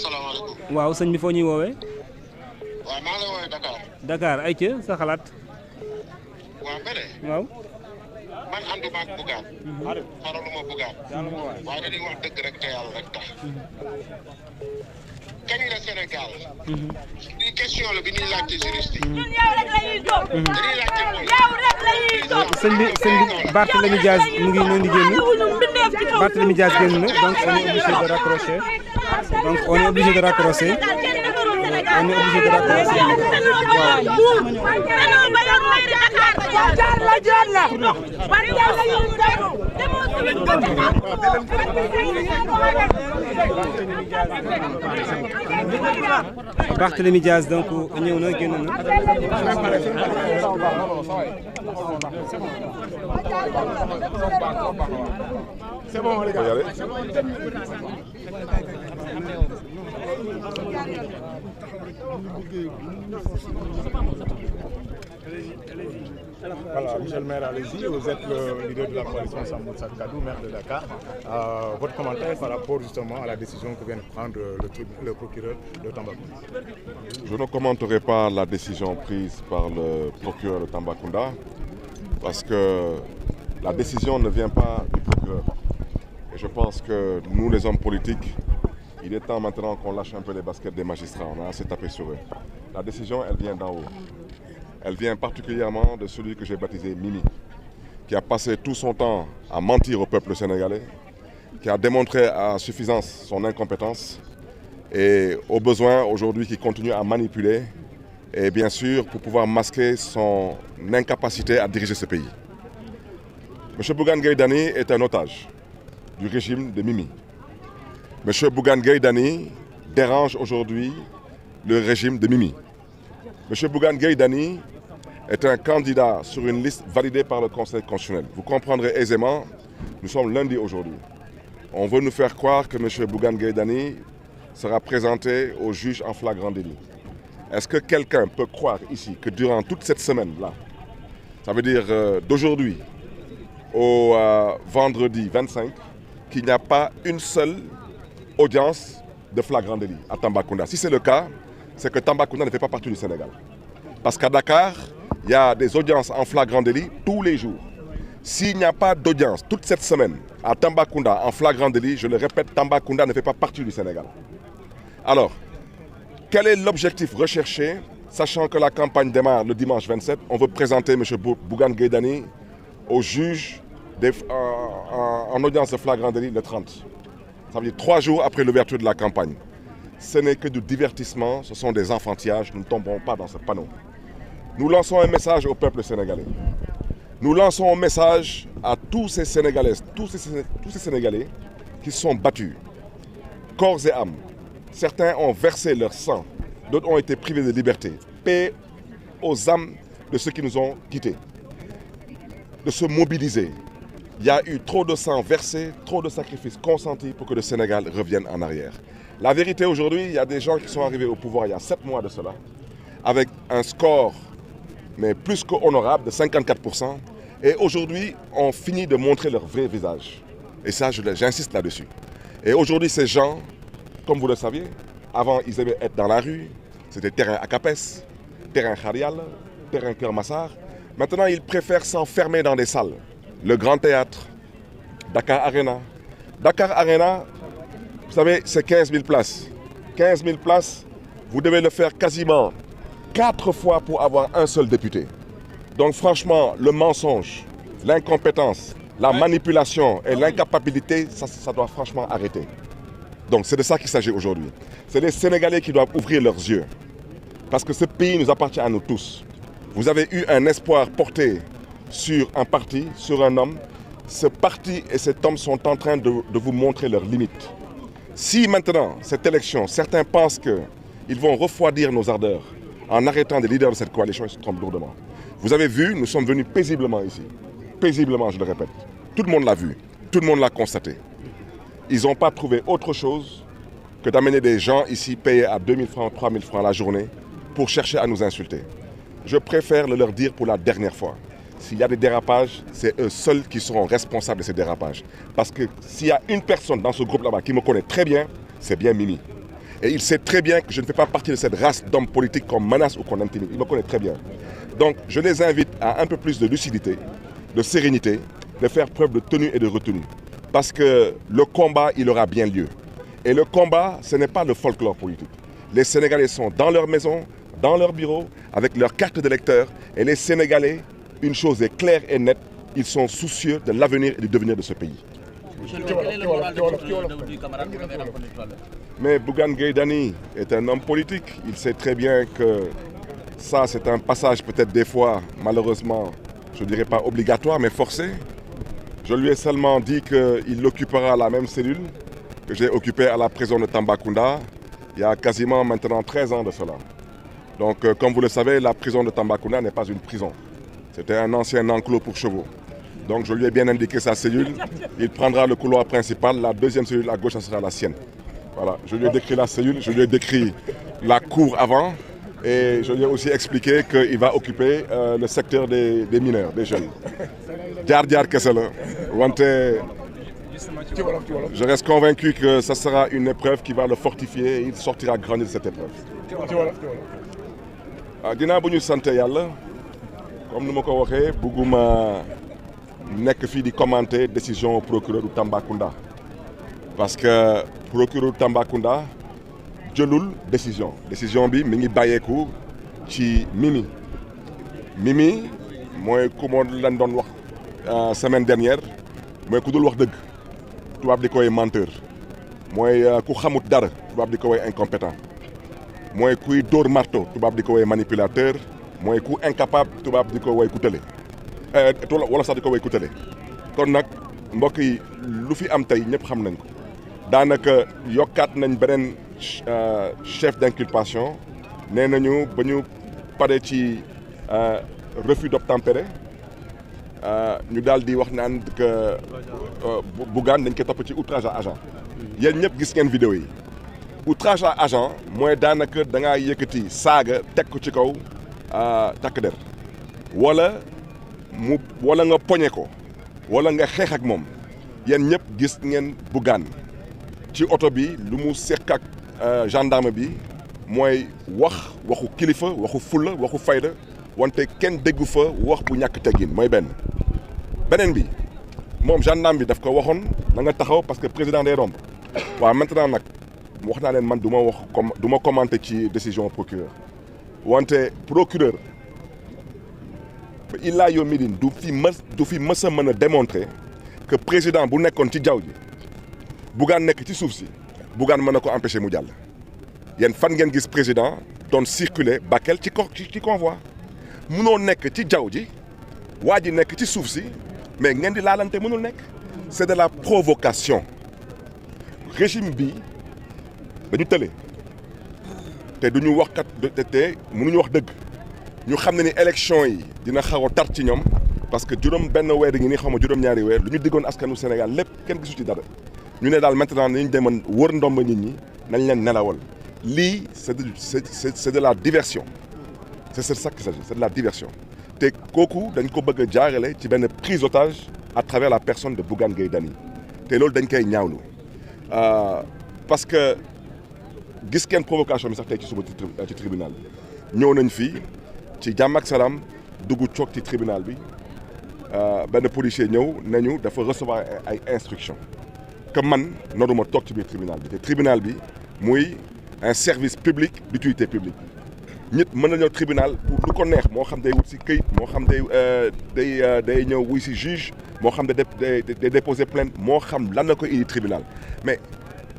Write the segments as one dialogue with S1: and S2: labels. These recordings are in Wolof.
S1: salaamaaleykum.
S2: waaw sëñ bi foo ñuy woowee.
S1: waaw maa ngi lay woowee Dakar.
S2: Dakar ay ca sa xalaat.
S1: waaw bële.
S2: waaw.
S1: man ànduma ak Bougane. faraluma Bougane. waaye dañuy wax dëgg rek te yàlla rek tax. kañ la Sénégal. lii question la bi ñuy laajte juriste yi.
S3: ñun yow rek la ñuy jóg.
S1: dañuy laajte mooy.
S3: yow rek la ñuy jóg.
S2: sëñ bi Barthélémy Dias mu ngi leen di génn. Barthélémy Dias génn na donc on est obligé de raccrocher. donc on est obligé de raccrocher. on est obligé de raccrocher. Barthélémy Dias donc ñëw na génn na.
S4: C'est bon, les gars. Voilà, Michel Maire, allez-y. Vous êtes le leader de la coalition Sam Moussa Kadou, maire de Dakar. Votre commentaire par rapport justement à la décision que vient de prendre le procureur de Tambacounda.
S5: Je ne commenterai pas la décision prise par le procureur de Tambacounda parce que la décision ne vient pas du procureur. Et je pense que nous, les hommes politiques, il est temps maintenant qu'on lâche un peu les baskets des magistrats. On a assez tapé sur eux. La décision, elle vient d'en haut. Elle vient particulièrement de celui que j'ai baptisé Mimi, qui a passé tout son temps à mentir au peuple sénégalais, qui a démontré à suffisance son incompétence et au besoin aujourd'hui qui continue à manipuler et bien sûr pour pouvoir masquer son incapacité à diriger ce pays. M. Bougane Gueye Dany est un otage du régime de Mimi. M. Bougane Gueye Dany dérange aujourd'hui le régime de Mimi. M. Bougane Gueye Dany est un candidat sur une liste validée par le Conseil constitutionnel. Vous comprendrez aisément, nous sommes lundi aujourd'hui. On veut nous faire croire que M. Bougane Gueye Dany sera présenté au juge en flagrant délit. Est-ce que quelqu'un peut croire ici que durant toute cette semaine-là, ça veut dire d'aujourd'hui au vendredi 25, qu'il n'y a pas une seule audience de flagrant délit à Tambacounda? Si c'est le cas, c'est que Tambacounda ne fait pas partie du Sénégal. Parce qu'à Dakar, il y a des audiences en flagrant délit tous les jours. S'il n'y a pas d'audience toute cette semaine à Tambacounda en flagrant délit, je le répète, Tambacounda ne fait pas partie du Sénégal. Alors, quel est l'objectif recherché, sachant que la campagne démarre le dimanche 27? On veut présenter M. Bougane Gueye Dany au juge en audience de flagrant délit le 30. Ça veut dire 3 jours après l'ouverture de la campagne. Ce n'est que du divertissement, ce sont des enfantillages, nous ne tomberons pas dans ce panneau. Nous lançons un message au peuple sénégalais. Nous lançons un message à tous ces Sénégalaises, tous ces Sénégalais qui se sont battus, corps et âme. Certains ont versé leur sang, d'autres ont été privés de liberté. Paix aux âmes de ceux qui nous ont quittés. De se mobiliser. Il y a eu trop de sang versé, trop de sacrifices consentis pour que le Sénégal revienne en arrière. La vérité aujourd'hui, il y a des gens qui sont arrivés au pouvoir il y a 7 mois de cela, avec un score mais plus qu'honorable de 54%. Et aujourd'hui, on finit de montrer leur vrai visage. Et ça, j'insiste là-dessus. Et aujourd'hui, ces gens, comme vous le saviez, avant, ils aimaient être dans la rue. C'était terrain Akapes, terrain Kharial, terrain Kermassar. Maintenant, ils préfèrent s'enfermer dans des salles. Le Grand Théâtre, Dakar Arena. Dakar Arena, vous savez, c'est 15 000 places. 15 000 places, vous devez le faire quasiment 4 fois pour avoir un seul député. Donc franchement, le mensonge, l'incompétence, la manipulation et l'incapacité, ça doit franchement arrêter. Donc c'est de ça qu'il s'agit aujourd'hui. C'est les Sénégalais qui doivent ouvrir leurs yeux. Parce que ce pays nous appartient à nous tous. Vous avez eu un espoir porté sur un parti, sur un homme. Ce parti et cet homme sont en train de vous montrer leurs limites. Si maintenant, cette élection, certains pensent qu'ils vont refroidir nos ardeurs, en arrêtant des leaders de cette coalition, ils se trompent lourdement. Vous avez vu, nous sommes venus paisiblement ici. Paisiblement, je le répète. Tout le monde l'a vu, tout le monde l'a constaté. Ils n'ont pas trouvé autre chose que d'amener des gens ici payés à 2 000 francs, 3 000 francs la journée pour chercher à nous insulter. Je préfère le leur dire pour la dernière fois. S'il y a des dérapages, c'est eux seuls qui seront responsables de ces dérapages. Parce que s'il y a une personne dans ce groupe là-bas qui me connaît très bien, c'est bien Mimi. Et il sait très bien que je ne fais pas partie de cette race d'hommes politiques qu'on menace ou qu'on intimide. Il me connaît très bien. Donc je les invite à un peu plus de lucidité, de sérénité, de faire preuve de tenue et de retenue. Parce que le combat, il aura bien lieu. Et le combat, ce n'est pas le folklore politique. Les Sénégalais sont dans leur maison, dans leur bureau, avec leur carte d'électeur. Et les Sénégalais, une chose est claire et nette, ils sont soucieux de l'avenir et du devenir de ce pays.
S6: Quel est le moral du camarade que vous avez rencontré tout à l'heure?
S5: Mais Bougane Gueye Dany est un homme politique. Il sait très bien que ça, c'est un passage peut-être des fois, malheureusement, je ne dirais pas obligatoire, mais forcé. Je lui ai seulement dit qu'il occupera la même cellule que j'ai occupée à la prison de Tambacounda il y a quasiment maintenant 13 ans de cela. Donc, comme vous le savez, la prison de Tambacounda n'est pas une prison. C'était un ancien enclos pour chevaux. Donc, je lui ai bien indiqué sa cellule. Il prendra le couloir principal. La deuxième cellule à gauche, ça sera la sienne. Voilà. Je lui ai décrit la cellule, je lui ai décrit la cour avant. Et je lui ai aussi expliqué qu'il va occuper le secteur des mineurs, des jeunes. Diar kese la wante je reste convaincu que ça sera une épreuve qui va le fortifier et il sortira grandi de cette épreuve. Ginnaaw bu ñu sant yàlla comme ni ma ko waxee bëgguma nekk fii di commenter décision procureur du Tambacounda parce que procureur du Tambacounda jëlul décision bi mi ngi bàyyeeku ci Mimi mooy ku ma leen doon wax semaine dernière mooy ku dul wax dëgg tubaab di koy menteur mooy ku xamut dara tubaab di ko woy incompétent mooy kuy dóor marteau tubaab di ko woy manipulateur mooy ku incapable tubaab di ko woy ku tële wala sax di ko woy ku tële kon nag mbokk yi lu fi am tey ñëpp xam nañ ko daanaka yokkaat nañ beneen chef d'inculpation nee nañu ba ñu pare ci refus d'obtempérer ñu daal di wax naan que Bougane dañ koy topp ci outrage à agent yéen ñëpp gis ngeen vidéo yi outrage à agent mooy daanaka da ngaa yëkkati saaga teg ko ci kaw takk der wala nga poñe ko wala nga xeex ak moom yéen ñëpp gis ngeen Bougane ci oto bi lu mu seq ak gendarme bi mooy waxu kilifa waxu fulla waxu fayda wante kenn déggu fa wax bu ñàkk teggin mooy beneen bi moom gendarme bi daf ko waxoon na nga taxaw parce que président day romb waaw maintenant nag wax naa leen man du ma commenter ci décision procureur wante procureur illaa yow mi din du fi mës a mën a démontrer que président bu nekkoon ci jaww ji Bougane nekk ci suuf si Bougane mën na ko empêcher mu jàll yéen fan ngeen gis président doon circuler Bakel ci convoi mënoo nekk ci jaww ji waa ji nekk ci suuf si mais ngeen di laalante mënul nekk c'est de la provocation régime bi dañu tële te duñu waxkat te mënuñu wax dëgg ñu xam ne ni élection yi dina xaw a tar ci ñoom parce que juróom benn weer ngi ni xaw ma juróom-ñaari weer lu ñu diggoon askanu Sénégal lépp kenn gisu ci dara ñu ne daal maintenant nañu demoon wër ndomba nit ñi nañ leen nelawal lii c'est de la diversion c'est ça qu'il s'agit c'est de la diversion te kooku dañ ko bëgg a jaarale ci benn prise d'otage à travers la personne de Bougane Gueye Dany te loolu dañ koy ñaawlu parce que gis ngeen provocation bi sax tey ci suba ci tribunal bi ñëw nañ fii ci jàmm ak salaam dugg coog ci tribunal bi benn policier ñëw nañu dafa recevoir ay instructions que man noruma toog ci biir tribunal bi te tribunal bi muy un service public d'utilité publique nit mën na ñëw tribunal pour lu ko neex moo xam day wut si këyit moo xam day ñëw wuy si juge moo xam day déposer plainte moo xam lan la ko indi tribunal mais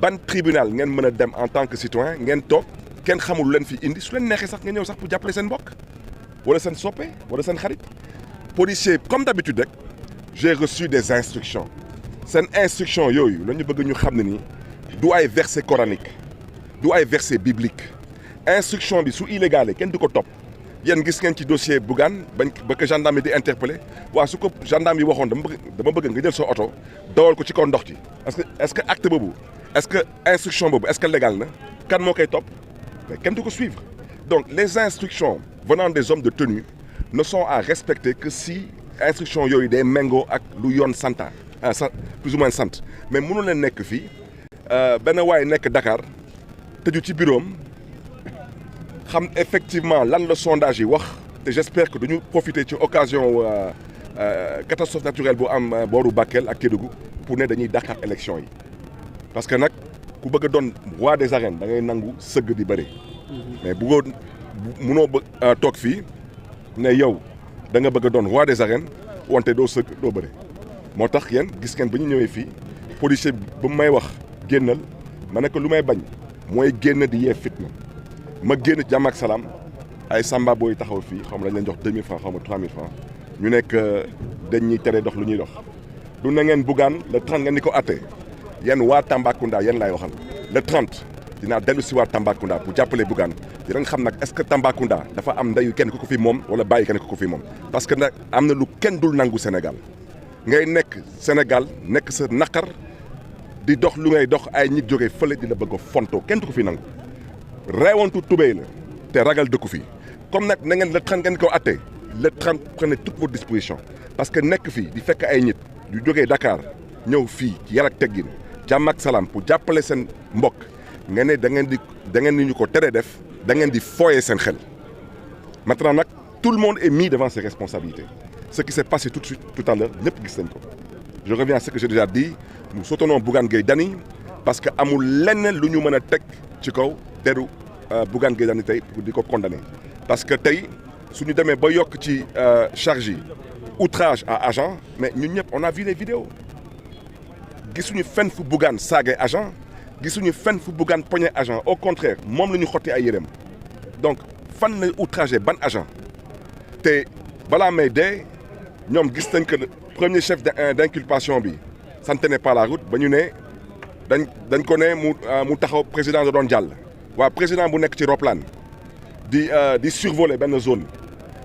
S5: ban tribunal ngeen mën a dem en tant que citoyen ngeen toog kenn xamul lu leen fi indi su leen neexee sax nga ñëw sax pour jàppale seen mbokk wala seen soppe wala seen xarit policier comme d'habitude rek j'ai reçu des instructions seen instruction yooyu la ñu bëgg ñu xam ne ni du ay verset coranique du ay verset biblique instruction bi su illégale kenn du ko topp yéen gis ngeen ci dossier Bougane ba que gendarme yi di interpellé waaw su ko gendarme yi waxoon dama bëgg nga jël sa oto dawal ko ci kaw ndox ci est-ce que acte boobu est-ce que instruction boobu est-ce que légal na kan moo koy topp mais kenn du ko suivre donc les instructions venant des hommes de tenue ne sont à respecter que si instruction yooyu day méngoo ak lu yoon santa plus ou moins sant mais mënu leen nekk fii benn waay nekk Dakar tëju ci bureau am xam effectivement lan la sondage yi wax te j'espère que dañu profiter ci occasion catastrophe naturelle bu am booru Bakel ak Kédougou pour ne dañuy dàqaat élection yi parce que nag ku bëgg a doon roi des arènes da ngay nangu sëgg di bëri mais munoo toog fii ne yow da nga bëgg a doon roi des arènes wante doo sëgg doo bëri moo tax yéen gis ngeen ba ñu ñëwee fii policier ba may wax génnal ma ne ko lu may bañ mooy génn di yee fitna ma génn jàmm ak salaam ay samba booy taxaw fii xaw ma lañ leen jox 2000 francs xaw ma 3000 francs ñu nekk dañ ñuy tere dox lu ñuy dox du na ngeen Bougane le 30 ngeen di ko atte yéen waa Tambacounda yéen laay waxal le 30 dinaa dellu si waa Tambacounda bu jàppalee Bougane dinañ xam nag est-ce que Tambacounda dafa am ndeyu kenn ku ko fi moom wala bàyyi kenn ku ko fi moom parce que nag am na lu kenn dul nangu Sénégal ngay nekk Sénégal nekk sa naqar di dox lu ngay dox ay nit jógee fële di la bëgg a fontoo kenn du ko fi nangu reewantu tubéy la te ragal dëkku fi comme nag na ngeen le 30 ngeen ko atte le 30 prenez toutes vos dispositions parce que nekk fii di fekk ay nit yu jógee Dakar ñëw fii ci yar ak teggin jàmm ak salaam pour jàppale seen mbokk nga ne da ngeen di ñu ko tere def da ngeen di fooyee seen xel maintenant nag tout le monde est mis devant ses responsabilités ce qui s'est passé tout à l'heure ñëpp gis nañ ko je reviens à ce que j'ai déjà dit nous soutenons Bougane Gueye Dany parce que amul lenn lu ñu mën a teg ci kaw deru Bougane Gueye Dany tey pour di ko condamner parce que tey suñu demee ba yokk ci charge yi outrage à agent mais ñun ñëpp on a vu les vidéos gisuñu fenn fu Bougane saagee agent gisuñu fenn fu Bougane poñe agent au contraire moom la ñu xotti ay yéreem donc fan la outragé ban agent te balaa may dee ñoom gis nañ que le premier chef d'inculpation bi ça ne tenait pas la route ba ñu ne dañ ko ne mu taxaw président da doon jàll waa président bu nekk ci roplaan di survoler benn zone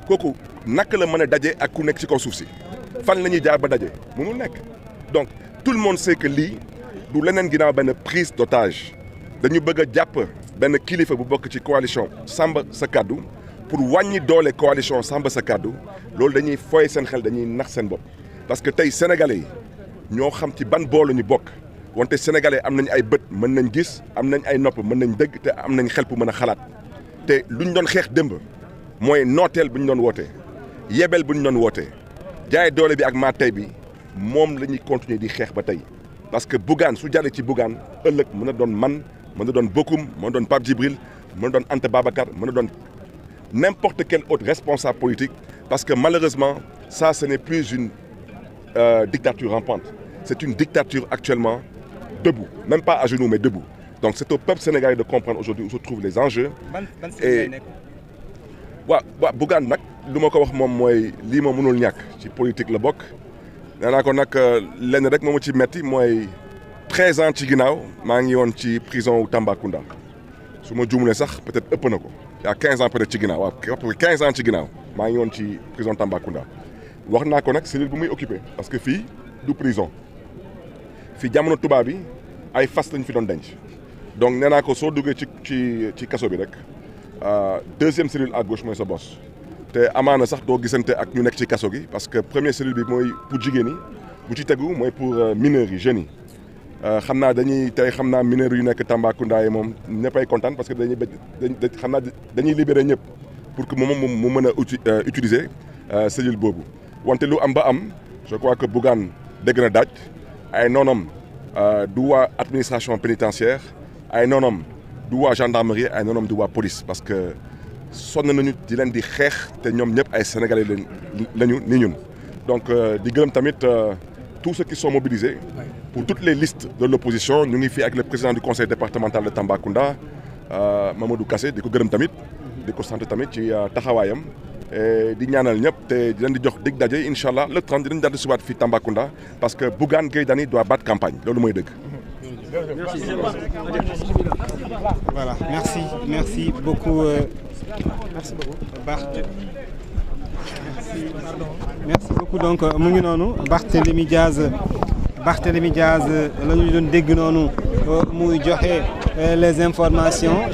S5: kooku naka la mën a daje ak ku nekk ci kaw suuf si fan la ñuy jaar ba daje mënul nekk donc tout le monde sait que lii du leneen ginnaaw benn prise d'otage dañu bëgg a jàpp benn kilifa bu bokk ci coalition Sàmm Sa Kàddu pour wàññi doole coalition Sàmm Sa Kàddu loolu dañuy foy seen xel dañuy nax seen bopp parce que tey sénégalais yi ñoo xam ci ban bool la ñu bokk wante sénégalais am nañ ay bët mën nañ gis am nañ ay nopp mën nañ dégg te am nañ xel pour mën a xalaat te lu ñu doon xeex démb mooy nooteel bu ñu doon wootee yebel bu ñu doon wootee jaay doole bi ak maa tey bi moom la ñuy continuer di xeex ba tey parce que Bougane su jàllee ci Bougane ëllëg mën na doon man mën na doon Bokoum mën na doon Pape Djibril mën na doon Anta Babacar mën na doon n'importe quel autre responsable politique parce que malheureusement ça ce n'est plus une dictature rampante c'est une dictature actuellement debout même pas à genoux mais debout donc c'est au peuple sénégalais de comprendre aujourd'hui où se trouvent les enjeux et waaw Bougane nag lu ma ko wax moom mooy lii ma mënul ñàkk ci politique la bokk nee naa ko nag lenn rek moo ma ci metti mooy 13 ans ci ginnaaw maa ngi woon ci prison wu Tambacounda su ma juumlee sax peut-être ëpp na ko y a 15 ans peut-être ci ginnaaw waaw 15 ans ci ginnaaw maa ngi woon ci prison Tambacounda wax naa ko nag cellule bu muy occupé parce que fii du prison fii jamono tubaab bi ay fas lañ fi doon denc donc nee naa ko soo duggee ci kaso bi rek deuxième cellule à gauche mooy sa bos te amaana sax doo gisante ak ñu nekk ci kaso gi parce que première cellule bi mooy pour jigéen ñi bu ci tegu mooy pour mineurs yi jeunes yi xam naa xam naa mineurs yu nekk Tambacounda yi moom ñëppay kontaan parce que xam naa dañuy libérer ñëpp pour que moom mu mën a utiliser cellule boobu wante lu am ba am je crois que Bougane dégg na daaj ay noonam du waa administration pénitentiaire ay noonam du waa gendarmerie ay noonam du waa police parce que sonn nañu di leen di xeex te ñoom ñëpp ay sénégalais lañu ni ñun donc di gërëm tamit tous ceux qui sont mobilisés pour toutes les listes de l'opposition ñu ngi fii ak le président du conseil départemental de Tambacounda Mamadou Kassé di ko gërëm tamit di ko sant tamit ci taxawaayam di ñaanal ñëpp te di leen di jox dig daje incha allah le 30 dinañ daal di subaat fii Tambacounda parce que Bougane Gueye Dany doit battre campagne loolu mooy dëgg.
S2: Voilà, merci beaucoup. Merci beaucoup. Merci beaucoup donc mu ngi noonu Barthélémy Diaz la ñu doon dégg noonu muy joxe les informations.